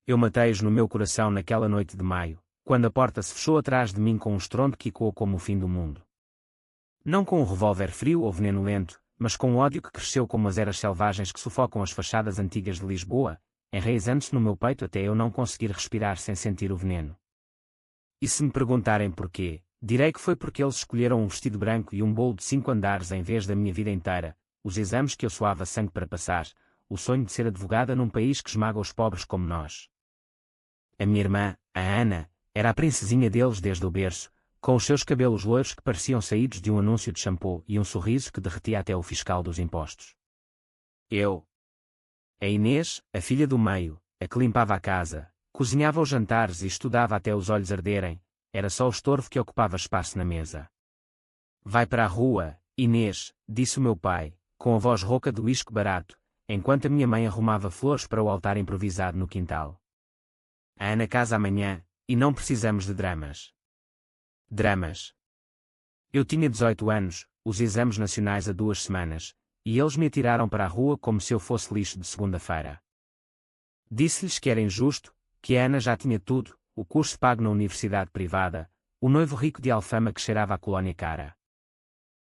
Eu matei-os no meu coração naquela noite de maio, quando a porta se fechou atrás de mim com um estrondo que ecoou como o fim do mundo. Não com um revólver frio ou veneno lento, mas com um ódio que cresceu como as eras selvagens que sufocam as fachadas antigas de Lisboa, enraizando-se no meu peito até eu não conseguir respirar sem sentir o veneno. E se me perguntarem porquê, direi que foi porque eles escolheram um vestido branco e um bolo de 5 andares em vez da minha vida inteira, os exames que eu suava sangue para passar, o sonho de ser advogada num país que esmaga os pobres como nós. A minha irmã, a Ana, era a princesinha deles desde o berço, com os seus cabelos loiros que pareciam saídos de um anúncio de shampoo e um sorriso que derretia até o fiscal dos impostos. Eu. A Inês, a filha do meio, a que limpava a casa, cozinhava os jantares e estudava até os olhos arderem, era só o estorvo que ocupava espaço na mesa. Vai para a rua, Inês, disse o meu pai, com a voz rouca do uísque barato, enquanto a minha mãe arrumava flores para o altar improvisado no quintal. A Ana casa amanhã, e não precisamos de dramas. Dramas. Eu tinha 18 anos, os exames nacionais há 2 semanas, e eles me atiraram para a rua como se eu fosse lixo de segunda-feira. Disse-lhes que era injusto, que a Ana já tinha tudo, o curso pago na universidade privada, o noivo rico de Alfama que cheirava a colónia cara.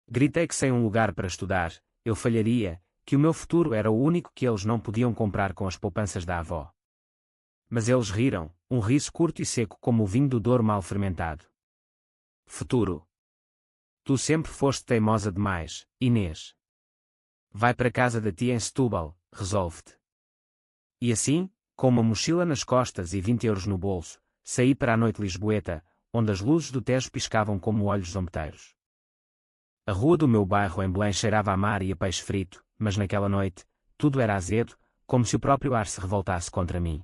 Gritei que sem um lugar para estudar, eu falharia, que o meu futuro era o único que eles não podiam comprar com as poupanças da avó. Mas eles riram, um riso curto e seco como o vinho do Douro mal fermentado. Futuro. Tu sempre foste teimosa demais, Inês. Vai para casa da tia em Setúbal, resolve-te. E assim, com uma mochila nas costas e 20 euros no bolso, saí para a noite lisboeta, onde as luzes do Tejo piscavam como olhos zombeteiros. A rua do meu bairro em Belém cheirava a mar e a peixe frito, mas naquela noite, tudo era azedo, como se o próprio ar se revoltasse contra mim.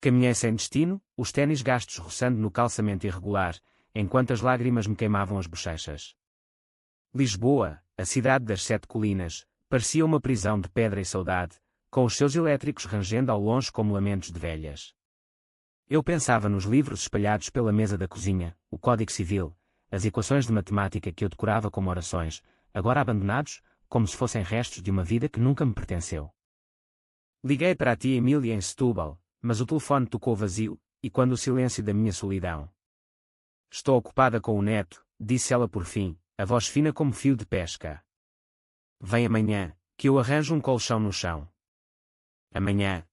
Caminhei sem destino, os ténis gastos roçando no calçamento irregular, enquanto as lágrimas me queimavam as bochechas. Lisboa, a cidade das 7 colinas, parecia uma prisão de pedra e saudade, com os seus elétricos rangendo ao longe como lamentos de velhas. Eu pensava nos livros espalhados pela mesa da cozinha, o Código Civil, as equações de matemática que eu decorava como orações, agora abandonados, como se fossem restos de uma vida que nunca me pertenceu. Liguei para a tia Emília em Setúbal, mas o telefone tocou vazio, e quando o silêncio da minha solidão. Estou ocupada com o neto, disse ela por fim, a voz fina como fio de pesca. Vem amanhã, que eu arranjo um colchão no chão. Amanhã.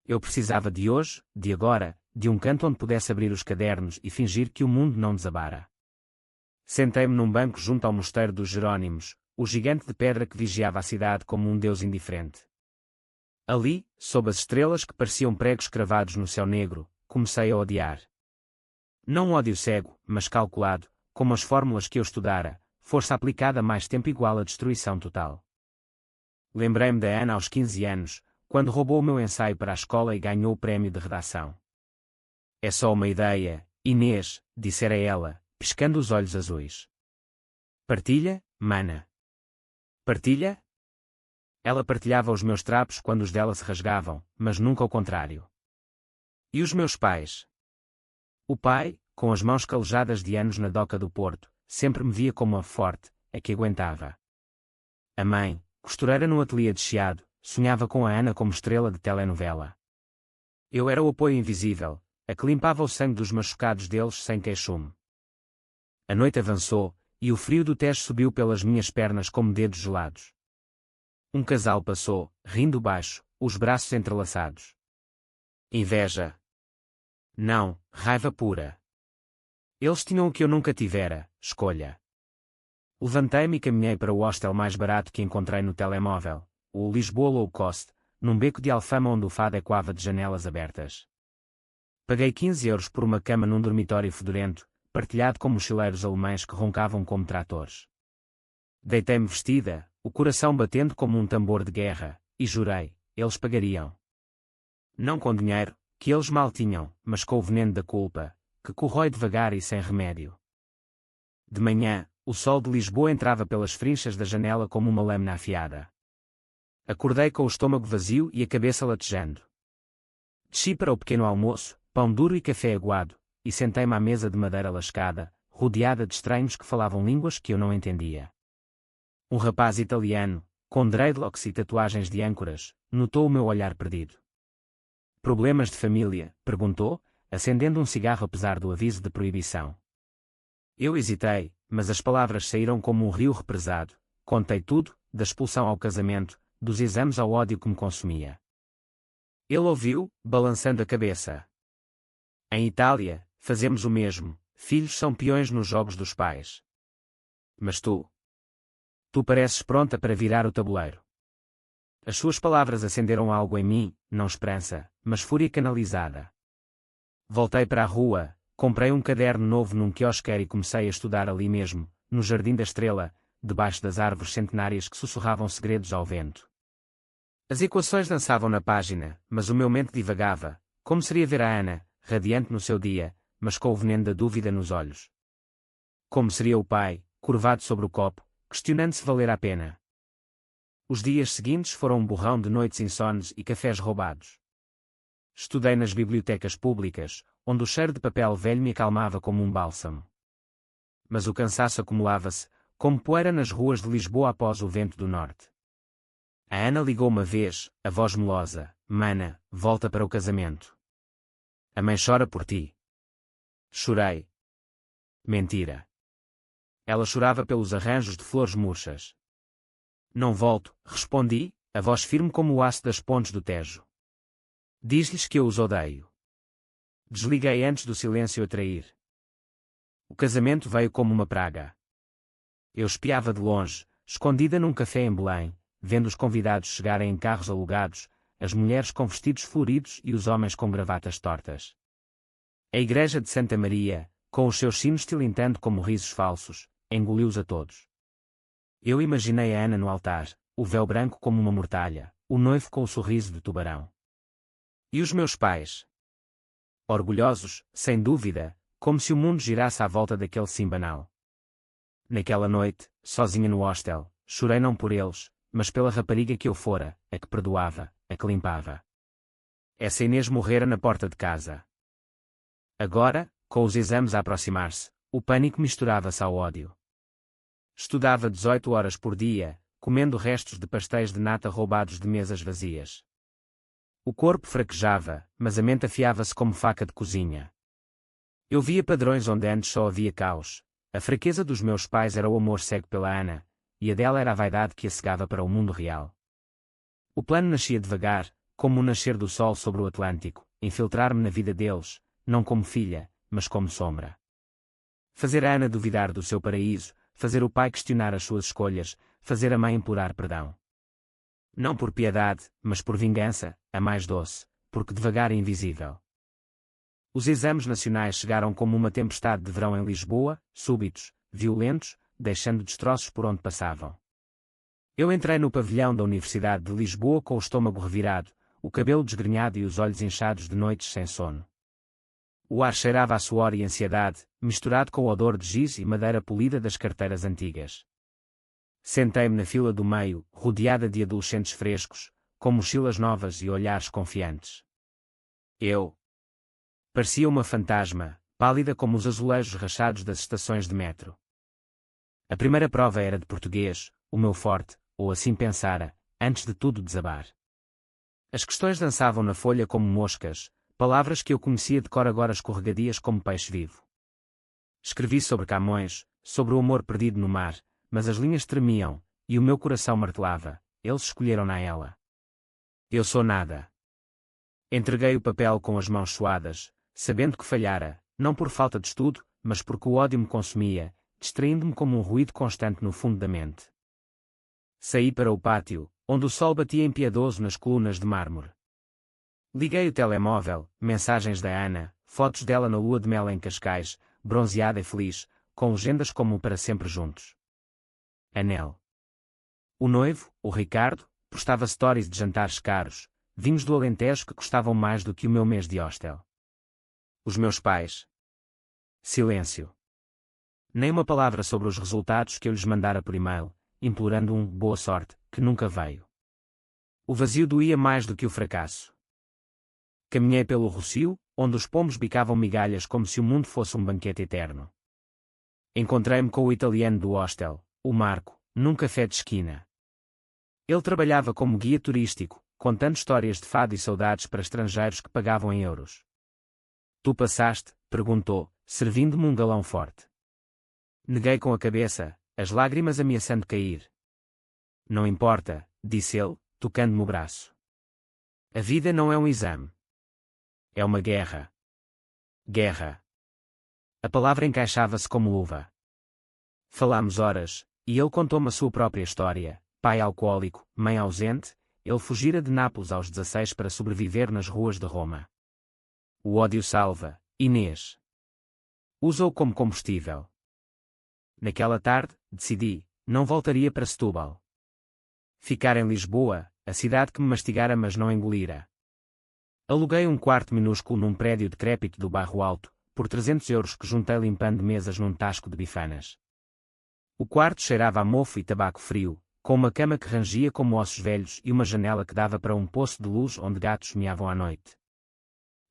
Eu precisava de hoje, de agora, de um canto onde pudesse abrir os cadernos e fingir que o mundo não desabara. Sentei-me num banco junto ao mosteiro dos Jerónimos, o gigante de pedra que vigiava a cidade como um deus indiferente. Ali, sob as estrelas que pareciam pregos cravados no céu negro, comecei a odiar. Não um ódio cego, mas calculado, como as fórmulas que eu estudara, força aplicada mais tempo igual a destruição total. Lembrei-me da Ana aos 15 anos, quando roubou o meu ensaio para a escola e ganhou o prémio de redação. É só uma ideia, Inês, dissera ela, piscando os olhos azuis. Partilha, mana. Partilha? Ela partilhava os meus trapos quando os dela se rasgavam, mas nunca o contrário. E os meus pais? O pai, com as mãos calejadas de anos na doca do Porto, sempre me via como a forte, a que aguentava. A mãe, costureira no ateliê de Chiado, sonhava com a Ana como estrela de telenovela. Eu era o apoio invisível, a que limpava o sangue dos machucados deles sem queixume. A noite avançou, e o frio do Tejo subiu pelas minhas pernas como dedos gelados. Um casal passou, rindo baixo, os braços entrelaçados. Inveja. Não, raiva pura. Eles tinham o que eu nunca tivera, escolha. Levantei-me e caminhei para o hostel mais barato que encontrei no telemóvel, o Lisboa Low Cost, num beco de Alfama onde o fado ecoava de janelas abertas. Paguei 15 euros por uma cama num dormitório fedorento, partilhado com mochileiros alemães que roncavam como tratores. Deitei-me vestida, o coração batendo como um tambor de guerra, e jurei, eles pagariam. Não com dinheiro, que eles mal tinham, mas com o veneno da culpa, que corrói devagar e sem remédio. De manhã, o sol de Lisboa entrava pelas frinchas da janela como uma lâmina afiada. Acordei com o estômago vazio e a cabeça latejando. Desci para o pequeno almoço, pão duro e café aguado, e sentei-me à mesa de madeira lascada, rodeada de estranhos que falavam línguas que eu não entendia. Um rapaz italiano, com dreadlocks e tatuagens de âncoras, notou o meu olhar perdido. Problemas de família? Perguntou, acendendo um cigarro apesar do aviso de proibição. Eu hesitei, mas as palavras saíram como um rio represado. Contei tudo, da expulsão ao casamento, dos exames ao ódio que me consumia. Ele ouviu, balançando a cabeça. Em Itália, fazemos o mesmo. Filhos são peões nos jogos dos pais. Mas tu? Tu pareces pronta para virar o tabuleiro. As suas palavras acenderam algo em mim, não esperança, mas fúria canalizada. Voltei para a rua, comprei um caderno novo num quiosque e comecei a estudar ali mesmo, no Jardim da Estrela, debaixo das árvores centenárias que sussurravam segredos ao vento. As equações dançavam na página, mas o meu mente divagava. Como seria ver a Ana, radiante no seu dia, mas com o veneno da dúvida nos olhos? Como seria o pai, curvado sobre o copo, questionando se valer a pena? Os dias seguintes foram um borrão de noites insones e cafés roubados. Estudei nas bibliotecas públicas, onde o cheiro de papel velho me acalmava como um bálsamo. Mas o cansaço acumulava-se, como poeira nas ruas de Lisboa após o vento do norte. A Ana ligou uma vez, a voz melosa: Mana, volta para o casamento. A mãe chora por ti. Chorei. Mentira. Ela chorava pelos arranjos de flores murchas. Não volto, respondi, a voz firme como o aço das pontes do Tejo. Diz-lhes que eu os odeio. Desliguei antes do silêncio a trair. O casamento veio como uma praga. Eu espiava de longe, escondida num café em Belém, vendo os convidados chegarem em carros alugados, as mulheres com vestidos floridos e os homens com gravatas tortas. A igreja de Santa Maria, com os seus sinos tilintando como risos falsos, engoliu-os a todos. Eu imaginei a Ana no altar, o véu branco como uma mortalha, o noivo com o sorriso de tubarão. E os meus pais? Orgulhosos, sem dúvida, como se o mundo girasse à volta daquele sim banal. Naquela noite, sozinha no hostel, chorei não por eles, mas pela rapariga que eu fora, a que perdoava, a que limpava. Essa Inês morrera na porta de casa. Agora, com os exames a aproximar-se, o pânico misturava-se ao ódio. Estudava 18 horas por dia, comendo restos de pastéis de nata roubados de mesas vazias. O corpo fraquejava, mas a mente afiava-se como faca de cozinha. Eu via padrões onde antes só havia caos. A fraqueza dos meus pais era o amor cego pela Ana, e a dela era a vaidade que a cegava para o mundo real. O plano nascia devagar, como o nascer do sol sobre o Atlântico, infiltrar-me na vida deles, não como filha, mas como sombra. Fazer a Ana duvidar do seu paraíso, fazer o pai questionar as suas escolhas, fazer a mãe implorar perdão. Não por piedade, mas por vingança, a mais doce, porque devagar e invisível. Os exames nacionais chegaram como uma tempestade de verão em Lisboa, súbitos, violentos, deixando destroços por onde passavam. Eu entrei no pavilhão da Universidade de Lisboa com o estômago revirado, o cabelo desgrenhado e os olhos inchados de noites sem sono. O ar cheirava a suor e ansiedade, misturado com o odor de giz e madeira polida das carteiras antigas. Sentei-me na fila do meio, rodeada de adolescentes frescos, com mochilas novas e olhares confiantes. Eu parecia uma fantasma, pálida como os azulejos rachados das estações de metro. A primeira prova era de português, o meu forte, ou assim pensara, antes de tudo desabar. As questões dançavam na folha como moscas, palavras que eu conhecia de cor agora escorregadias como peixe vivo. Escrevi sobre Camões, sobre o amor perdido no mar, mas as linhas tremiam, e o meu coração martelava, eles escolheram-na a ela. Eu sou nada. Entreguei o papel com as mãos suadas, sabendo que falhara, não por falta de estudo, mas porque o ódio me consumia, distraindo-me como um ruído constante no fundo da mente. Saí para o pátio, onde o sol batia impiedoso nas colunas de mármore. Liguei o telemóvel, mensagens da Ana, fotos dela na lua de mel em Cascais, bronzeada e feliz, com legendas como para sempre juntos. Anel. O noivo, o Ricardo, postava stories de jantares caros, vinhos do Alentejo que custavam mais do que o meu mês de hostel. Os meus pais. Silêncio. Nem uma palavra sobre os resultados que eu lhes mandara por e-mail, implorando boa sorte, que nunca veio. O vazio doía mais do que o fracasso. Caminhei pelo Rocio, onde os pombos bicavam migalhas como se o mundo fosse um banquete eterno. Encontrei-me com o italiano do hostel, o Marco, num café de esquina. Ele trabalhava como guia turístico, contando histórias de fado e saudades para estrangeiros que pagavam em euros. Tu passaste? Perguntou, servindo-me um galão forte. Neguei com a cabeça, as lágrimas ameaçando cair. Não importa, disse ele, tocando-me o braço. A vida não é um exame. É uma guerra. Guerra. A palavra encaixava-se como luva. Falámos horas, e ele contou-me a sua própria história. Pai alcoólico, mãe ausente, ele fugira de Nápoles aos 16 para sobreviver nas ruas de Roma. O ódio salva, Inês. Usa-o como combustível. Naquela tarde, decidi, não voltaria para Setúbal. Ficar em Lisboa, a cidade que me mastigara mas não engolira. Aluguei um quarto minúsculo num prédio decrépito do Bairro Alto, por 300 euros que juntei limpando mesas num tasco de bifanas. O quarto cheirava a mofo e tabaco frio, com uma cama que rangia como ossos velhos e uma janela que dava para um poço de luz onde gatos miavam à noite.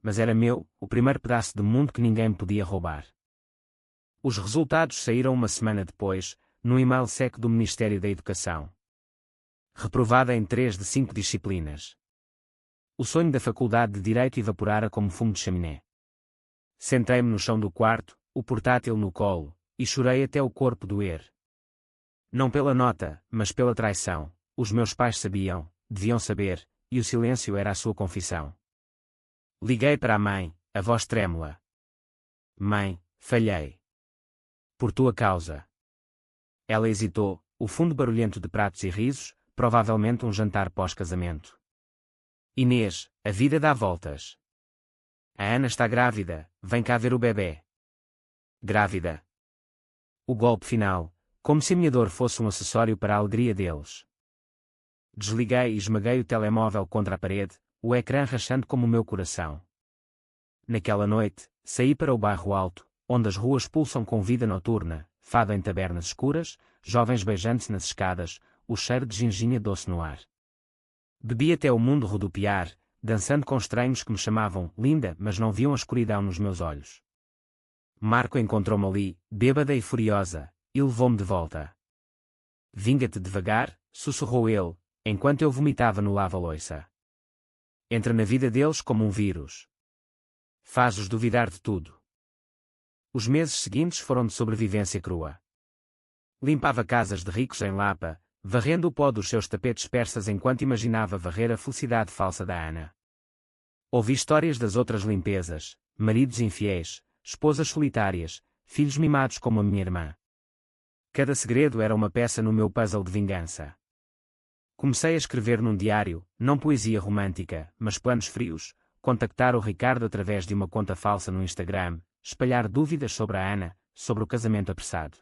Mas era meu, o primeiro pedaço de mundo que ninguém me podia roubar. Os resultados saíram uma semana depois, no e-mail seco do Ministério da Educação. Reprovada em 3 de 5 disciplinas. O sonho da faculdade de Direito evaporara como fumo de chaminé. Sentei-me no chão do quarto, o portátil no colo, e chorei até o corpo doer. Não pela nota, mas pela traição. Os meus pais sabiam, deviam saber, e o silêncio era a sua confissão. Liguei para a mãe, a voz trêmula. Mãe, falhei. Por tua causa. Ela hesitou, o fundo barulhento de pratos e risos, provavelmente um jantar pós-casamento. Inês, a vida dá voltas. A Ana está grávida, vem cá ver o bebê. Grávida. O golpe final, como se a minha dor fosse um acessório para a alegria deles. Desliguei e esmaguei o telemóvel contra a parede, o ecrã rachando como o meu coração. Naquela noite, saí para o Bairro Alto, onde as ruas pulsam com vida noturna, fado em tabernas escuras, jovens beijando-se nas escadas, o cheiro de ginginha doce no ar. Bebi até o mundo rodopiar, dançando com estranhos que me chamavam linda, mas não viam a escuridão nos meus olhos. Marco encontrou-me ali, bêbada e furiosa, e levou-me de volta. Vinga-te devagar, sussurrou ele, enquanto eu vomitava no lava-loiça. Entra na vida deles como um vírus. Faz-os duvidar de tudo. Os meses seguintes foram de sobrevivência crua. Limpava casas de ricos em Lapa, varrendo o pó dos seus tapetes persas enquanto imaginava varrer a felicidade falsa da Ana. Ouvi histórias das outras limpezas, maridos infiéis, esposas solitárias, filhos mimados como a minha irmã. Cada segredo era uma peça no meu puzzle de vingança. Comecei a escrever num diário, não poesia romântica, mas planos frios, contactar o Ricardo através de uma conta falsa no Instagram, espalhar dúvidas sobre a Ana, sobre o casamento apressado.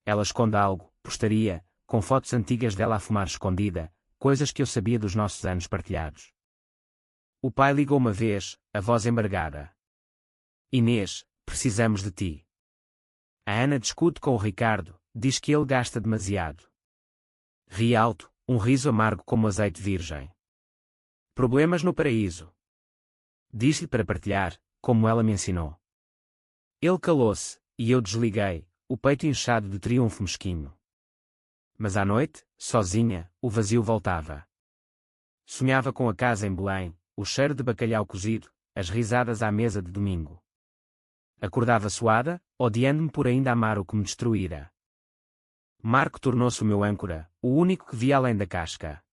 Ela esconde algo, postaria, com fotos antigas dela a fumar escondida, coisas que eu sabia dos nossos anos partilhados. O pai ligou uma vez, a voz embargada. Inês, precisamos de ti. A Ana discute com o Ricardo, diz que ele gasta demasiado. Ri alto, um riso amargo como azeite virgem. Problemas no paraíso. Disse-lhe para partilhar, como ela me ensinou. Ele calou-se, e eu desliguei, o peito inchado de triunfo mesquinho. Mas à noite, sozinha, o vazio voltava. Sonhava com a casa em Belém, o cheiro de bacalhau cozido, as risadas à mesa de domingo. Acordava suada, odiando-me por ainda amar o que me destruíra. Marco tornou-se o meu âncora, o único que via além da casca.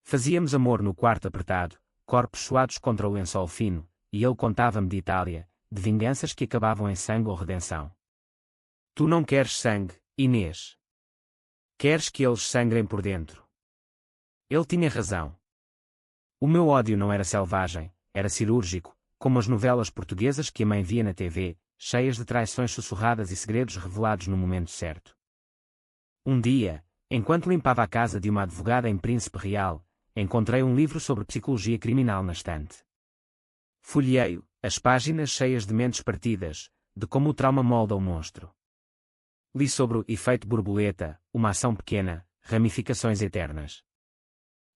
Fazíamos amor no quarto apertado, corpos suados contra o lençol fino, e ele contava-me de Itália, de vinganças que acabavam em sangue ou redenção. Tu não queres sangue, Inês. Queres que eles sangrem por dentro. Ele tinha razão. O meu ódio não era selvagem, era cirúrgico, como as novelas portuguesas que a mãe via na TV, cheias de traições sussurradas e segredos revelados no momento certo. Um dia, enquanto limpava a casa de uma advogada em Príncipe Real, encontrei um livro sobre psicologia criminal na estante. Folheei, as páginas cheias de mentes partidas, de como o trauma molda o monstro. Li sobre o efeito borboleta, uma ação pequena, ramificações eternas.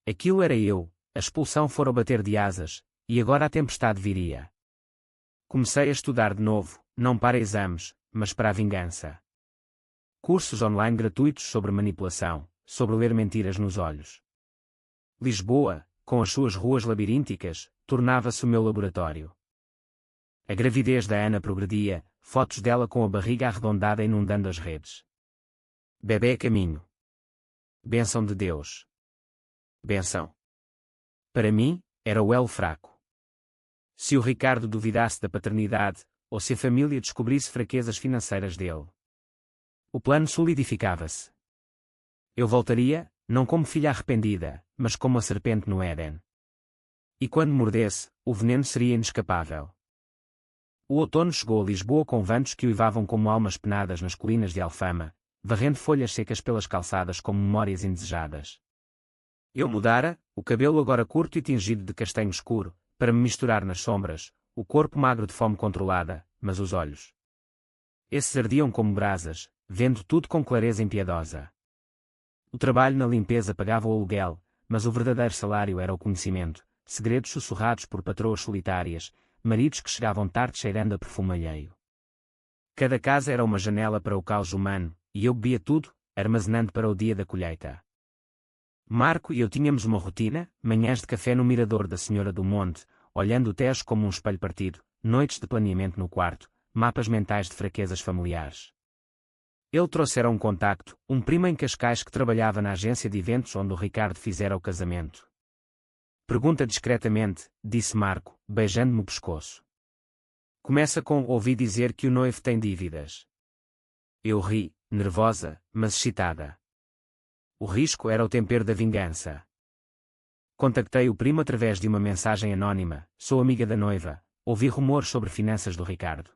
Aquilo era eu, a expulsão fora o bater de asas, e agora a tempestade viria. Comecei a estudar de novo, não para exames, mas para a vingança. Cursos online gratuitos sobre manipulação, sobre ler mentiras nos olhos. Lisboa, com as suas ruas labirínticas, tornava-se o meu laboratório. A gravidez da Ana progredia, fotos dela com a barriga arredondada inundando as redes. Bebé a caminho. Bênção de Deus. Bênção. Para mim, era o elo fraco. Se o Ricardo duvidasse da paternidade, ou se a família descobrisse fraquezas financeiras dele, o plano solidificava-se. Eu voltaria, não como filha arrependida, mas como a serpente no Éden. E quando mordesse, o veneno seria inescapável. O outono chegou a Lisboa com ventos que uivavam como almas penadas nas colinas de Alfama, varrendo folhas secas pelas calçadas como memórias indesejadas. Eu mudara, o cabelo agora curto e tingido de castanho escuro, para me misturar nas sombras, o corpo magro de fome controlada, mas os olhos. Esses ardiam como brasas, vendo tudo com clareza impiedosa. O trabalho na limpeza pagava o aluguel, mas o verdadeiro salário era o conhecimento, segredos sussurrados por patroas solitárias, maridos que chegavam tarde cheirando a perfume alheio. Cada casa era uma janela para o caos humano, e eu bebia tudo, armazenando para o dia da colheita. Marco e eu tínhamos uma rotina, manhãs de café no mirador da Senhora do Monte, olhando o Tejo como um espelho partido, noites de planeamento no quarto, mapas mentais de fraquezas familiares. Ele trouxera um contacto, um primo em Cascais que trabalhava na agência de eventos onde o Ricardo fizera o casamento. Pergunta discretamente, disse Marco, beijando-me o pescoço. Começa com ouvi dizer que o noivo tem dívidas. Eu ri, nervosa, mas excitada. O risco era o tempero da vingança. Contactei o primo através de uma mensagem anônima, sou amiga da noiva, ouvi rumores sobre finanças do Ricardo.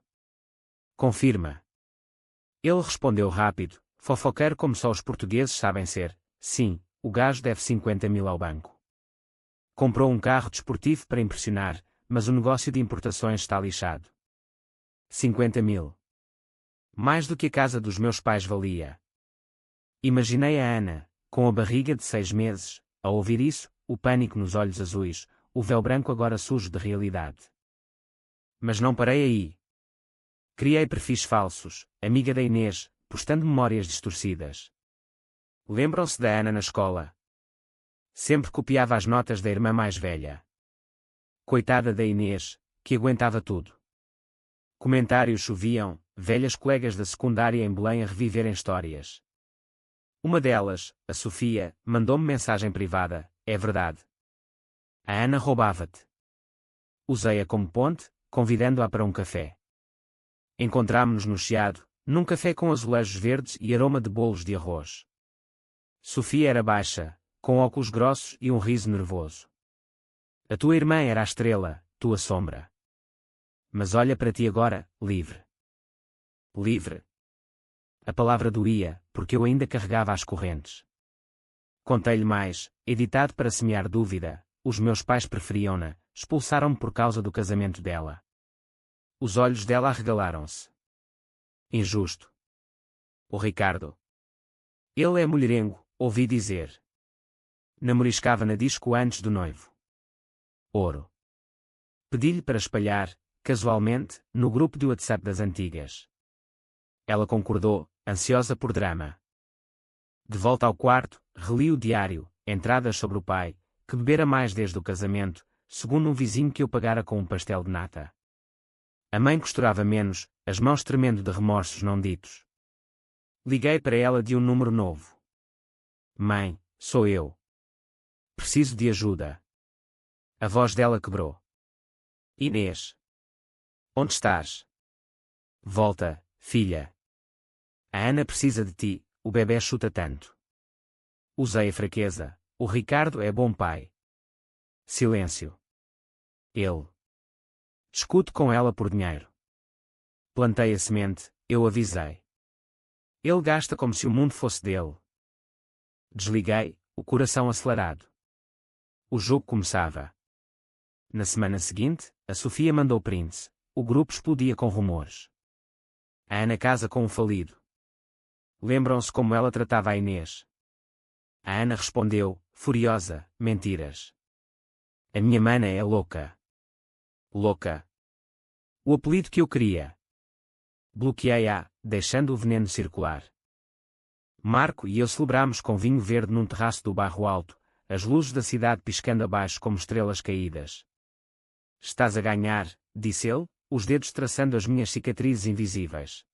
Confirma. Ele respondeu rápido, fofoqueiro como só os portugueses sabem ser, sim, o gajo deve 50 mil ao banco. Comprou um carro desportivo para impressionar, mas o negócio de importações está lixado. 50 mil. Mais do que a casa dos meus pais valia. Imaginei a Ana, com a barriga de 6 meses, a ouvir isso, o pânico nos olhos azuis, o véu branco agora sujo de realidade. Mas não parei aí. Criei perfis falsos, amiga da Inês, postando memórias distorcidas. Lembram-se da Ana na escola? Sempre copiava as notas da irmã mais velha. Coitada da Inês, que aguentava tudo. Comentários choviam, velhas colegas da secundária em Belém a reviverem histórias. Uma delas, a Sofia, mandou-me mensagem privada, é verdade. A Ana roubava-te. Usei-a como ponte, convidando-a para um café. Encontrámo-nos no Chiado, num café com azulejos verdes e aroma de bolos de arroz. Sofia era baixa, com óculos grossos e um riso nervoso. A tua irmã era a estrela, tua sombra. Mas olha para ti agora, livre. Livre. A palavra doía, porque eu ainda carregava as correntes. Contei-lhe mais, editado para semear dúvida, os meus pais preferiam-na, expulsaram-me por causa do casamento dela. Os olhos dela arregalaram-se. Injusto. O Ricardo. Ele é mulherengo, ouvi dizer. Namoriscava na disco antes do noivo. Ouro. Pedi-lhe para espalhar, casualmente, no grupo de WhatsApp das antigas. Ela concordou, ansiosa por drama. De volta ao quarto, reli o diário, entradas sobre o pai, que bebera mais desde o casamento, segundo um vizinho que eu pagara com um pastel de nata. A mãe costurava menos, as mãos tremendo de remorsos não ditos. Liguei para ela de um número novo. Mãe, sou eu. Preciso de ajuda. A voz dela quebrou. Inês. Onde estás? Volta, filha. A Ana precisa de ti, o bebé chuta tanto. Usei a fraqueza, o Ricardo é bom pai. Silêncio. Ele. Discute com ela por dinheiro. Plantei a semente, eu avisei. Ele gasta como se o mundo fosse dele. Desliguei, o coração acelerado. O jogo começava. Na semana seguinte, a Sofia mandou prints, o grupo explodia com rumores. A Ana casa com um falido. Lembram-se como ela tratava a Inês? A Ana respondeu, furiosa, mentiras. A minha mana é louca. Louca. O apelido que eu queria. Bloqueei-a, deixando o veneno circular. Marco e eu celebramos com vinho verde num terraço do Bairro Alto, as luzes da cidade piscando abaixo como estrelas caídas. Estás a ganhar, disse ele, os dedos traçando as minhas cicatrizes invisíveis.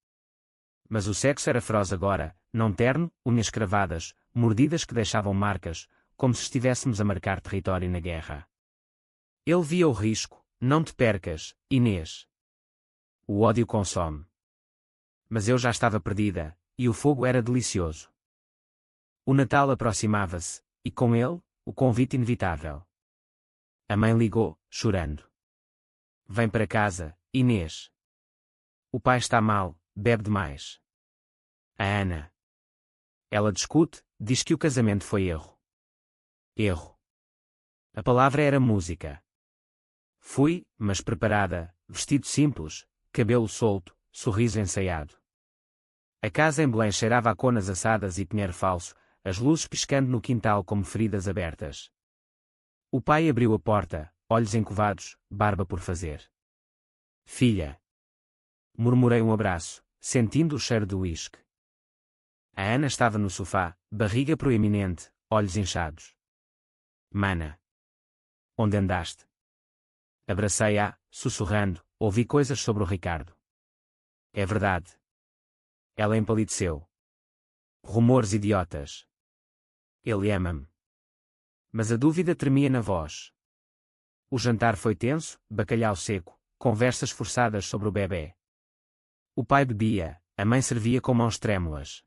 Mas o sexo era feroz agora, não terno, unhas cravadas, mordidas que deixavam marcas, como se estivéssemos a marcar território na guerra. Ele via o risco. Não te percas, Inês. O ódio consome. Mas eu já estava perdida, e o fogo era delicioso. O Natal aproximava-se, e com ele, o convite inevitável. A mãe ligou, chorando. Vem para casa, Inês. O pai está mal, bebe demais. A Ana. Ela discute, diz que o casamento foi erro. Erro. A palavra era música. Fui, mas preparada, vestido simples, cabelo solto, sorriso ensaiado. A casa em Belém cheirava a conas assadas e pinheiro falso, as luzes piscando no quintal como feridas abertas. O pai abriu a porta, olhos encovados, barba por fazer. Filha. Murmurei um abraço, sentindo o cheiro do uísque. A Ana estava no sofá, barriga proeminente, olhos inchados. Mana. Onde andaste? Abracei-a, sussurrando, ouvi coisas sobre o Ricardo. É verdade. Ela empalideceu. Rumores idiotas. Ele ama-me. Mas a dúvida tremia na voz. O jantar foi tenso, bacalhau seco, conversas forçadas sobre o bebê. O pai bebia, a mãe servia com mãos trêmulas.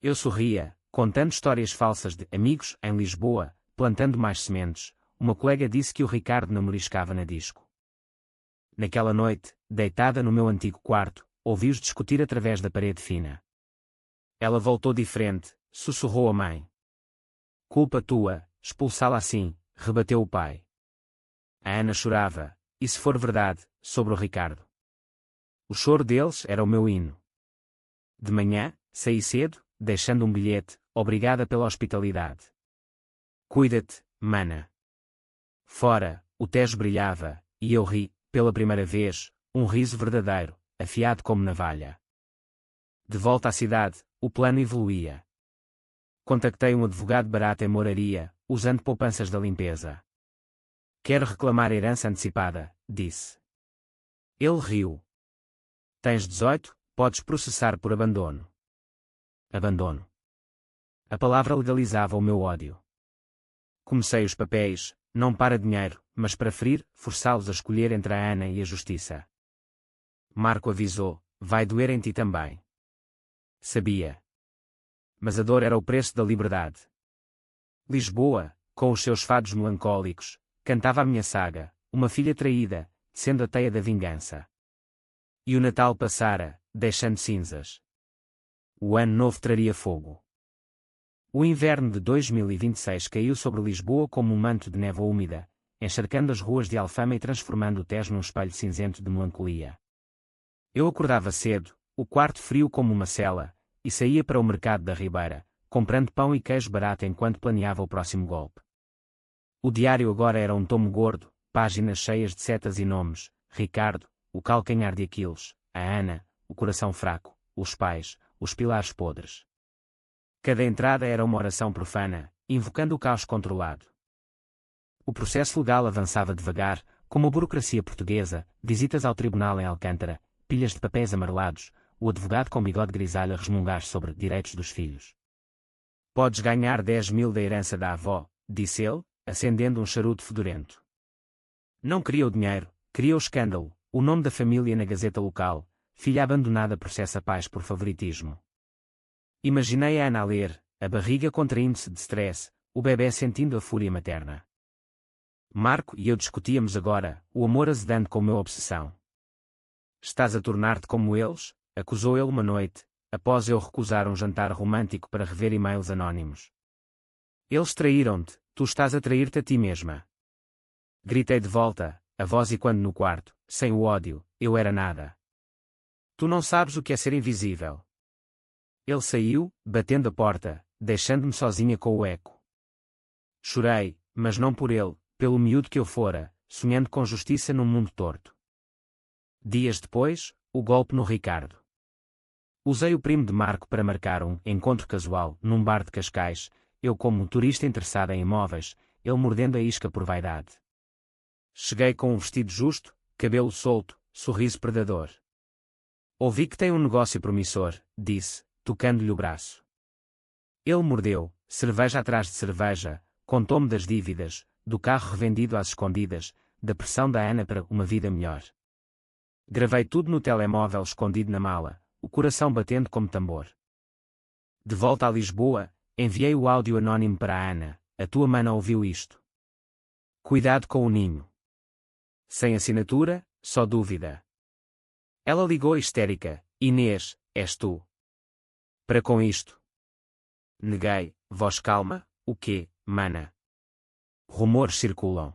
Eu sorria, contando histórias falsas de amigos em Lisboa, plantando mais sementes. Uma colega disse que o Ricardo namoriscava na disco. Naquela noite, deitada no meu antigo quarto, ouvi-os discutir através da parede fina. Ela voltou diferente, sussurrou a mãe. Culpa tua, expulsá-la assim, rebateu o pai. A Ana chorava, e se for verdade, sobre o Ricardo. O choro deles era o meu hino. De manhã, saí cedo, deixando um bilhete, obrigada pela hospitalidade. Cuida-te, mana. Fora, o Tejo brilhava, e eu ri, pela primeira vez, um riso verdadeiro, afiado como navalha. De volta à cidade, o plano evoluía. Contactei um advogado barato em Moraria, usando poupanças da limpeza. Quero reclamar a herança antecipada, disse. Ele riu. Tens 18, podes processar por abandono. Abandono. A palavra legalizava o meu ódio. Comecei os papéis, não para dinheiro, mas para ferir, forçá-los a escolher entre a Ana e a justiça. Marco avisou, vai doer em ti também. Sabia. Mas a dor era o preço da liberdade. Lisboa, com os seus fados melancólicos, cantava a minha saga, uma filha traída, sendo a teia da vingança. E o Natal passara, deixando cinzas. O ano novo traria fogo. O inverno de 2026 caiu sobre Lisboa como um manto de névoa úmida, encharcando as ruas de Alfama e transformando o Tejo num espelho cinzento de melancolia. Eu acordava cedo, o quarto frio como uma cela, e saía para o mercado da Ribeira, comprando pão e queijo barato enquanto planeava o próximo golpe. O diário agora era um tomo gordo, páginas cheias de setas e nomes: Ricardo, o calcanhar de Aquiles, a Ana, o coração fraco, os pais, os pilares podres. Cada entrada era uma oração profana, invocando o caos controlado. O processo legal avançava devagar, como a burocracia portuguesa, visitas ao tribunal em Alcântara, pilhas de papéis amarelados, o advogado com bigode grisalho a resmungar sobre direitos dos filhos. Podes ganhar 10.000 da herança da avó, disse ele, acendendo um charuto fedorento. Não queria o dinheiro, queria o escândalo, o nome da família na gazeta local, filha abandonada processa pais por favoritismo. Imaginei a Ana a ler, a barriga contraindo-se de stress, o bebê sentindo a fúria materna. Marco e eu discutíamos agora, o amor azedando com meu obsessão. Estás a tornar-te como eles? Acusou ele uma noite, após eu recusar um jantar romântico para rever e-mails anónimos. Eles traíram-te, tu estás a trair-te a ti mesma. Gritei de volta, a voz ecoando no quarto, sem o ódio, eu era nada. Tu não sabes o que é ser invisível. Ele saiu, batendo a porta, deixando-me sozinha com o eco. Chorei, mas não por ele, pelo miúdo que eu fora, sonhando com justiça num mundo torto. Dias depois, o golpe no Ricardo. Usei o primo de Marco para marcar um encontro casual, num bar de Cascais, eu como um turista interessado em imóveis, ele mordendo a isca por vaidade. Cheguei com um vestido justo, cabelo solto, sorriso predador. Ouvi que tem um negócio promissor, disse, tocando-lhe o braço. Ele mordeu, cerveja atrás de cerveja, contou-me das dívidas, do carro revendido às escondidas, da pressão da Ana para uma vida melhor. Gravei tudo no telemóvel escondido na mala, o coração batendo como tambor. De volta a Lisboa, enviei o áudio anónimo para a Ana, a tua mana ouviu isto. Cuidado com o ninho. Sem assinatura, só dúvida. Ela ligou histérica, Inês, és tu. Para com isto. Neguei, voz calma, o quê, mana? Rumores circulam.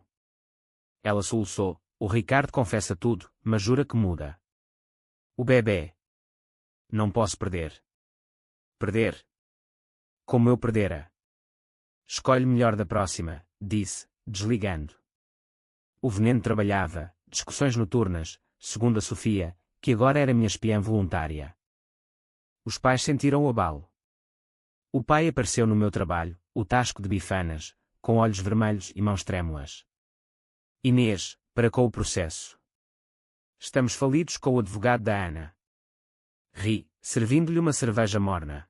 Ela soluçou, o Ricardo confessa tudo, mas jura que muda. O bebé. Não posso perder. Perder? Como eu perdera? Escolhe melhor da próxima, disse, desligando. O veneno trabalhava, discussões noturnas, segundo a Sofia, que agora era minha espiã voluntária. Os pais sentiram o abalo. O pai apareceu no meu trabalho, o tasco de bifanas, com olhos vermelhos e mãos trêmulas. Inês, para com o processo. Estamos falidos com o advogado da Ana. Ri, servindo-lhe uma cerveja morna.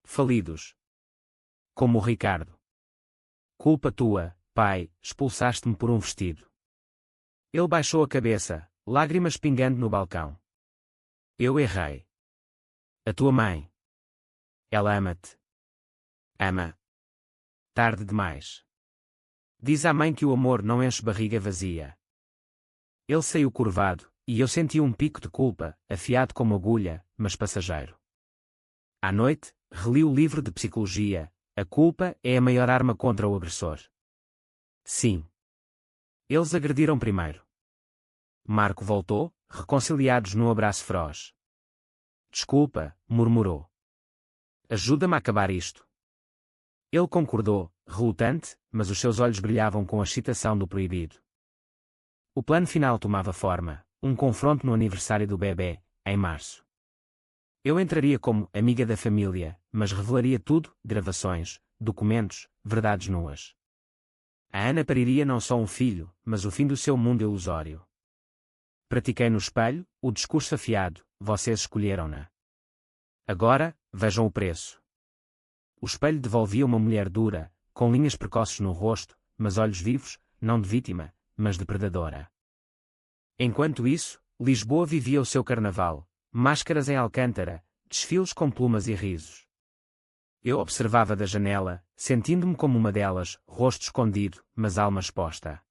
Falidos. Como o Ricardo. Culpa tua, pai, expulsaste-me por um vestido. Ele baixou a cabeça, lágrimas pingando no balcão. Eu errei. A tua mãe. Ela ama-te. Ama. Tarde demais. Diz à mãe que o amor não enche barriga vazia. Ele saiu curvado, e eu senti um pico de culpa, afiado como agulha, mas passageiro. À noite, reli o livro de psicologia, A culpa é a maior arma contra o agressor. Sim. Eles agrediram primeiro. Marco voltou, reconciliados num abraço feroz. Desculpa, murmurou. Ajuda-me a acabar isto. Ele concordou, relutante, mas os seus olhos brilhavam com a excitação do proibido. O plano final tomava forma, um confronto no aniversário do bebê, em março. Eu entraria como amiga da família, mas revelaria tudo, gravações, documentos, verdades nuas. A Ana pariria não só um filho, mas o fim do seu mundo ilusório. Pratiquei no espelho, o discurso afiado, vocês escolheram-na. Agora, vejam o preço. O espelho devolvia uma mulher dura, com linhas precoces no rosto, mas olhos vivos, não de vítima, mas de predadora. Enquanto isso, Lisboa vivia o seu carnaval, máscaras em Alcântara, desfiles com plumas e risos. Eu observava da janela, sentindo-me como uma delas, rosto escondido, mas alma exposta.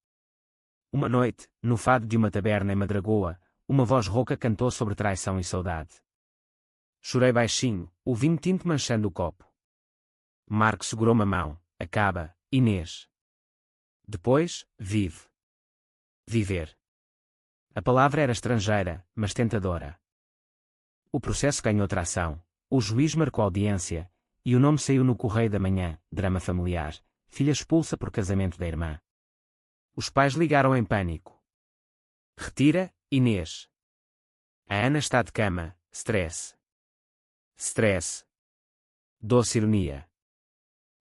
Uma noite, no fado de uma taberna em Madragoa, uma voz rouca cantou sobre traição e saudade. Chorei baixinho, o vinho tinto manchando o copo. Marco segurou-me a mão, acaba, Inês. Depois, vive. Viver. A palavra era estrangeira, mas tentadora. O processo ganhou tração, o juiz marcou audiência, e o nome saiu no Correio da Manhã, drama familiar, filha expulsa por casamento da irmã. Os pais ligaram em pânico. Retira, Inês. A Ana está de cama, stress. Stress. Doce ironia.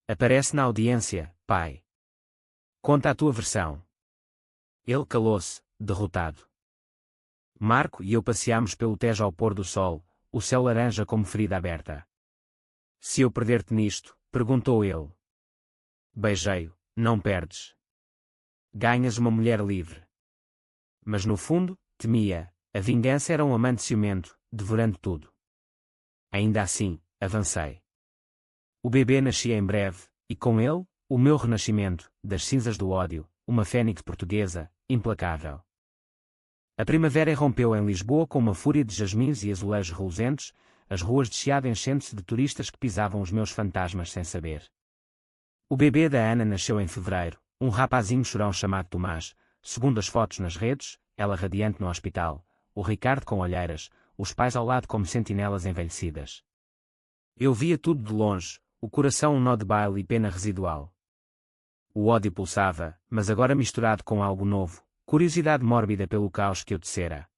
Aparece na audiência, pai. Conta a tua versão. Ele calou-se, derrotado. Marco e eu passeámos pelo Tejo ao pôr do sol, o céu laranja como ferida aberta. Se eu perder-te nisto, perguntou ele. Beijei-o, não perdes. Ganhas uma mulher livre. Mas no fundo, temia, a vingança era um amante ciumento, devorando tudo. Ainda assim, avancei. O bebê nascia em breve, e com ele, o meu renascimento, das cinzas do ódio, uma fênix portuguesa, implacável. A primavera irrompeu em Lisboa com uma fúria de jasmins e azulejos reluzentes, as ruas de Chiado enchendo-se de turistas que pisavam os meus fantasmas sem saber. O bebê da Ana nasceu em fevereiro, um rapazinho chorão chamado Tomás, segundo as fotos nas redes, ela radiante no hospital, o Ricardo com olheiras, os pais ao lado como sentinelas envelhecidas. Eu via tudo de longe, o coração um nó de baile e pena residual. O ódio pulsava, mas agora misturado com algo novo, curiosidade mórbida pelo caos que eu tecera.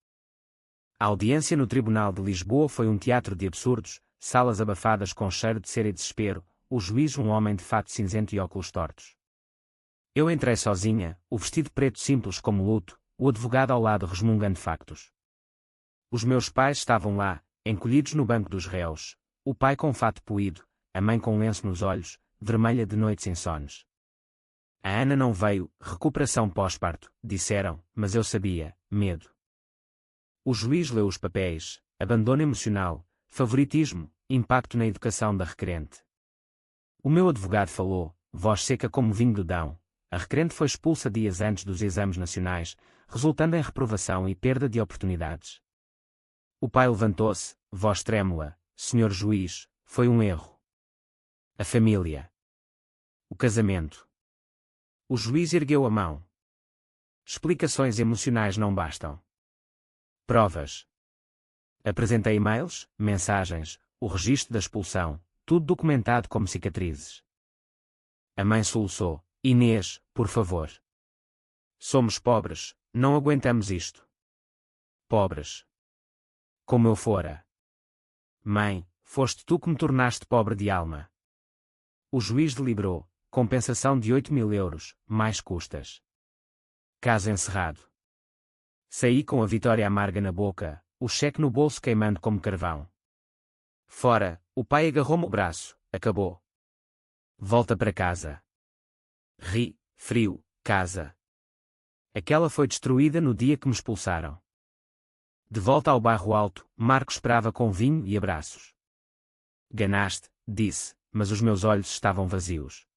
A audiência no Tribunal de Lisboa foi um teatro de absurdos, salas abafadas com cheiro de cera e desespero, o juiz um homem de fato cinzento e óculos tortos. Eu entrei sozinha, o vestido preto simples como luto, o advogado ao lado resmungando factos. Os meus pais estavam lá, encolhidos no banco dos réus, o pai com fato poído, a mãe com lenço nos olhos, vermelha de noites insones. A Ana não veio, recuperação pós-parto, disseram, mas eu sabia, medo. O juiz leu os papéis, abandono emocional, favoritismo, impacto na educação da requerente. O meu advogado falou, voz seca como vinho do Dão. A requerente foi expulsa dias antes dos exames nacionais, resultando em reprovação e perda de oportunidades. O pai levantou-se, voz trêmula, senhor juiz, foi um erro. A família. O casamento. O juiz ergueu a mão. Explicações emocionais não bastam. Provas. Apresentei e-mails, mensagens, o registro da expulsão, tudo documentado como cicatrizes. A mãe soluçou. Inês, por favor. Somos pobres, não aguentamos isto. Pobres. Como eu fora. Mãe, foste tu que me tornaste pobre de alma. O juiz deliberou, compensação de 8.000 euros, mais custas. Caso encerrado. Saí com a vitória amarga na boca, o cheque no bolso queimando como carvão. Fora, o pai agarrou-me o braço, acabou. Volta para casa. Ri, frio, casa. Aquela foi destruída no dia que me expulsaram. De volta ao bairro alto, Marco esperava com vinho e abraços. Ganaste, disse, mas os meus olhos estavam vazios.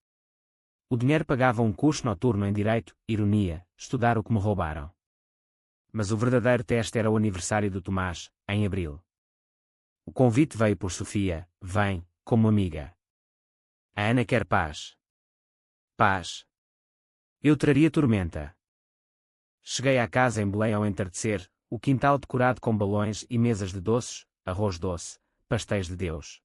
O dinheiro pagava um curso noturno em direito, ironia, estudar o que me roubaram. Mas o verdadeiro teste era o aniversário do Tomás, em abril. O convite veio por Sofia, vem, como amiga. A Ana quer paz. Paz. Eu traria tormenta. Cheguei à casa em Belém ao entardecer, o quintal decorado com balões e mesas de doces, arroz doce, pastéis de Deus.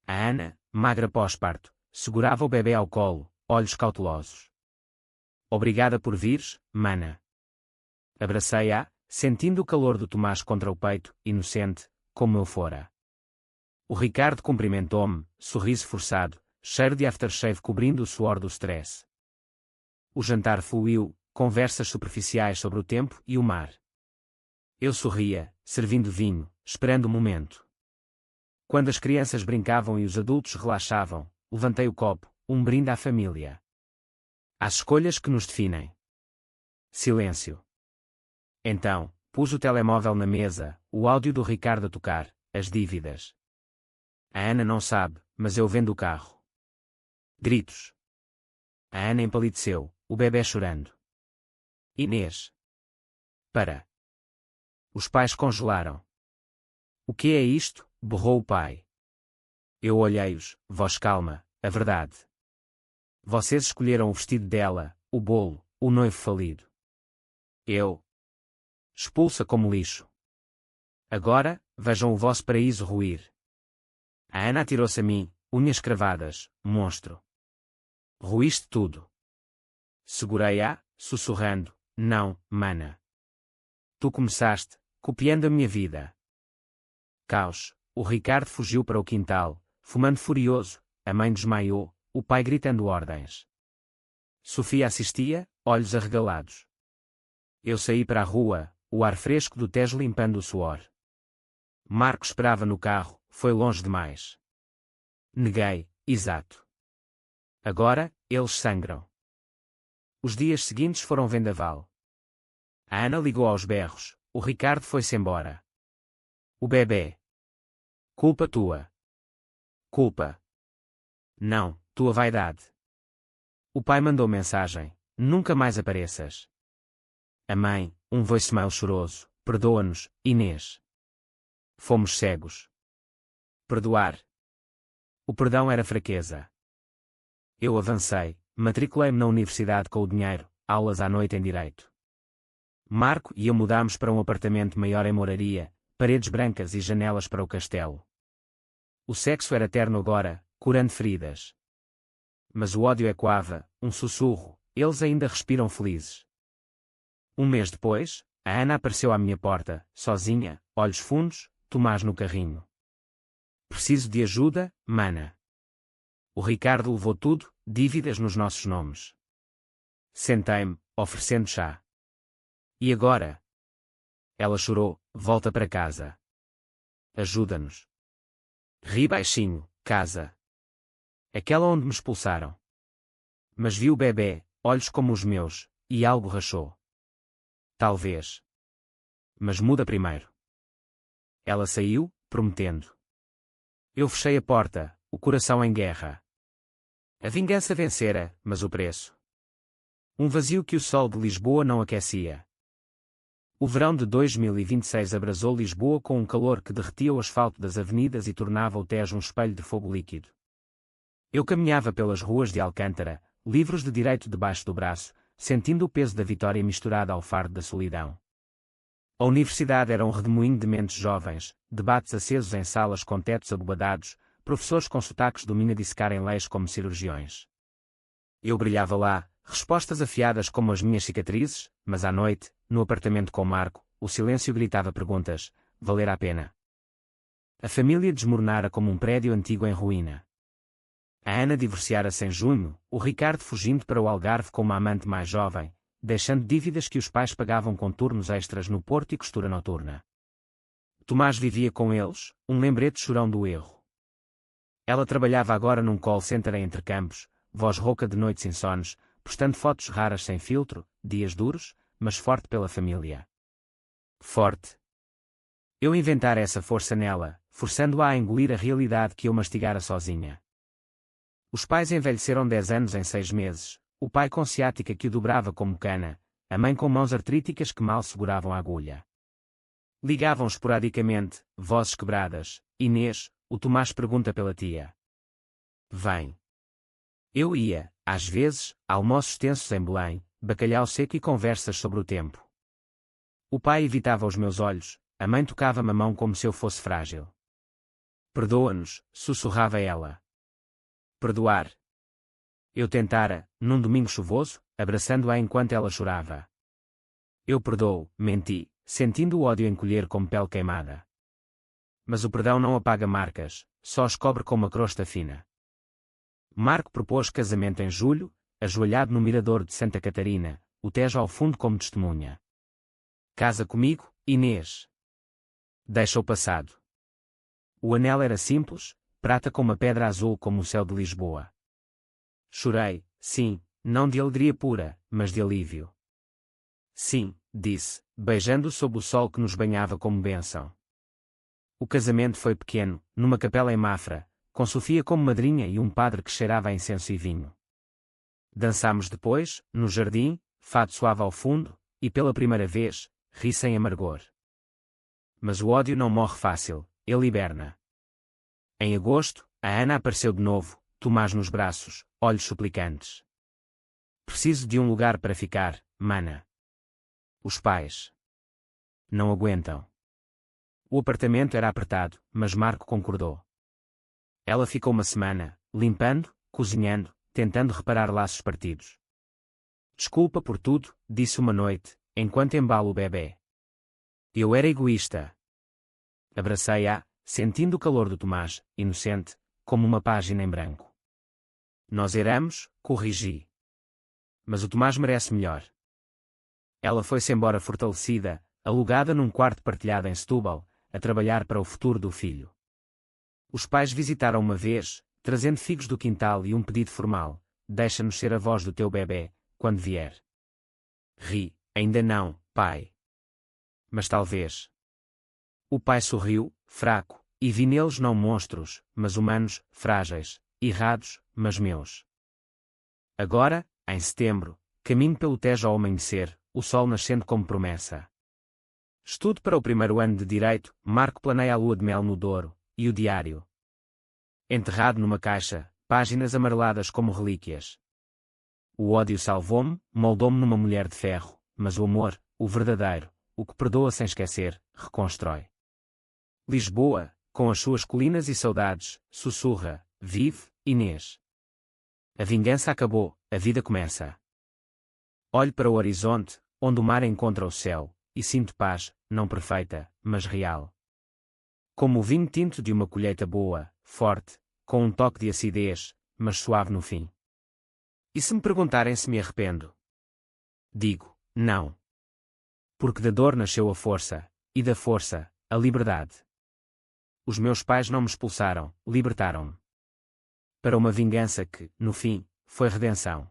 A Ana, magra pós-parto, segurava o bebê ao colo, olhos cautelosos. Obrigada por vires, mana. Abracei-a, sentindo o calor do Tomás contra o peito, inocente, como eu fora. O Ricardo cumprimentou-me, sorriso forçado, cheiro de aftershave cobrindo o suor do stress. O jantar fluiu, conversas superficiais sobre o tempo e o mar. Eu sorria, servindo vinho, esperando o momento. Quando as crianças brincavam e os adultos relaxavam, levantei o copo, um brinde à família. Às escolhas que nos definem. Silêncio. Então, pus o telemóvel na mesa, o áudio do Ricardo a tocar, as dívidas. A Ana não sabe, mas eu vendo o carro. Gritos. A Ana empalideceu, o bebê chorando. Inês. Para. Os pais congelaram. O que é isto? Berrou o pai. Eu olhei-os, voz calma, a verdade. Vocês escolheram o vestido dela, o bolo, o noivo falido. Eu. Expulsa como lixo. Agora, vejam o vosso paraíso ruir. A Ana atirou-se a mim, unhas cravadas, monstro. Ruíste tudo. Segurei-a, sussurrando, não, mana. Tu começaste, copiando a minha vida. Caos, o Ricardo fugiu para o quintal, fumando furioso, a mãe desmaiou, o pai gritando ordens. Sofia assistia, olhos arregalados. Eu saí para a rua, o ar fresco do Tejo limpando o suor. Marco esperava no carro, foi longe demais. Neguei, exato. Agora, eles sangram. Os dias seguintes foram vendaval. A Ana ligou aos berros, o Ricardo foi-se embora. O bebê. Culpa tua. Culpa. Não, tua vaidade. O pai mandou mensagem, nunca mais apareças. A mãe, um voicemail choroso, perdoa-nos, Inês. Fomos cegos. Perdoar. O perdão era fraqueza. Eu avancei, matriculei-me na universidade com o dinheiro, aulas à noite em direito. Marco e eu mudámos para um apartamento maior em Moraria, paredes brancas e janelas para o castelo. O sexo era terno agora, curando feridas. Mas o ódio ecoava, um sussurro, eles ainda respiram felizes. Um mês depois, a Ana apareceu à minha porta, sozinha, olhos fundos, Tomás no carrinho. Preciso de ajuda, mana. O Ricardo levou tudo, dívidas nos nossos nomes. Sentei-me, oferecendo chá. E agora? Ela chorou, volta para casa. Ajuda-nos. Ri baixinho, casa. Aquela onde me expulsaram. Mas vi o bebê, olhos como os meus, e algo rachou. Talvez. Mas muda primeiro. Ela saiu, prometendo. Eu fechei a porta, o coração em guerra. A vingança vencera, mas o preço. Um vazio que o sol de Lisboa não aquecia. O verão de 2026 abrasou Lisboa com um calor que derretia o asfalto das avenidas e tornava o Tejo um espelho de fogo líquido. Eu caminhava pelas ruas de Alcântara, livros de direito debaixo do braço, sentindo o peso da vitória misturada ao fardo da solidão. A universidade era um redemoinho de mentes jovens, debates acesos em salas com tetos abobadados, professores com sotaques do Mina dissecarem leis como cirurgiões. Eu brilhava lá, respostas afiadas como as minhas cicatrizes, mas à noite, no apartamento com Marco, o silêncio gritava perguntas: valera a pena? A família desmoronara como um prédio antigo em ruína. A Ana divorciara-se em junho, o Ricardo fugindo para o Algarve com uma amante mais jovem, deixando dívidas que os pais pagavam com turnos extras no Porto e costura noturna. Tomás vivia com eles, um lembrete chorão do erro. Ela trabalhava agora num call center em Entrecampos, voz rouca de noites insones, postando fotos raras sem filtro, dias duros, mas forte pela família. Forte. Eu inventara essa força nela, forçando-a a engolir a realidade que eu mastigara sozinha. Os pais envelheceram 10 anos em 6 meses, o pai com ciática que o dobrava como cana, a mãe com mãos artríticas que mal seguravam a agulha. Ligavam esporadicamente, vozes quebradas: Inês, o Tomás pergunta pela tia. Vem. Eu ia, às vezes, a almoços tensos em Belém, bacalhau seco e conversas sobre o tempo. O pai evitava os meus olhos, a mãe tocava-me a mão como se eu fosse frágil. Perdoa-nos, sussurrava ela. Perdoar. Eu tentara, num domingo chuvoso, abraçando-a enquanto ela chorava. Eu perdoo, menti, sentindo o ódio encolher como pele queimada. Mas o perdão não apaga marcas, só as cobre com uma crosta fina. Marco propôs casamento em julho, ajoelhado no mirador de Santa Catarina, o Tejo ao fundo como testemunha. Casa comigo, Inês. Deixa o passado. O anel era simples, prata com uma pedra azul como o céu de Lisboa. Chorei, sim, não de alegria pura, mas de alívio. Sim, disse, beijando sob o sol que nos banhava como bênção. O casamento foi pequeno, numa capela em Mafra, com Sofia como madrinha e um padre que cheirava a incenso e vinho. Dançámos depois, no jardim, fado suave ao fundo, e pela primeira vez, ri sem amargor. Mas o ódio não morre fácil, ele hiberna. Em agosto, a Ana apareceu de novo, Tomás nos braços, olhos suplicantes. Preciso de um lugar para ficar, mana. Os pais não aguentam. O apartamento era apertado, mas Marco concordou. Ela ficou uma semana, limpando, cozinhando, tentando reparar laços partidos. Desculpa por tudo, disse uma noite, enquanto embalo o bebê. Eu era egoísta. Abracei-a, sentindo o calor do Tomás, inocente, como uma página em branco. Nós erramos, corrigi. Mas o Tomás merece melhor. Ela foi-se embora fortalecida, alugada num quarto partilhado em Setúbal, a trabalhar para o futuro do filho. Os pais visitaram uma vez, trazendo figos do quintal e um pedido formal: deixa-nos ser avós do teu bebê, quando vier. Ri, ainda não, pai. Mas talvez. O pai sorriu, fraco, e vi neles não monstros, mas humanos, frágeis, errados, mas meus. Agora, em setembro, caminho pelo Tejo ao amanhecer, o sol nascendo como promessa. Estudo para o primeiro ano de Direito, Marco planeia a lua de mel no Douro, e o diário. Enterrado numa caixa, páginas amareladas como relíquias. O ódio salvou-me, moldou-me numa mulher de ferro, mas o amor, o verdadeiro, o que perdoa sem esquecer, reconstrói. Lisboa, com as suas colinas e saudades, sussurra: vive, Inês. A vingança acabou, a vida começa. Olho para o horizonte, onde o mar encontra o céu, e sinto paz, não perfeita, mas real. Como o vinho tinto de uma colheita boa, forte, com um toque de acidez, mas suave no fim. E se me perguntarem se me arrependo? Digo, não. Porque da dor nasceu a força, e da força, a liberdade. Os meus pais não me expulsaram, libertaram-me. Para uma vingança que, no fim, foi redenção.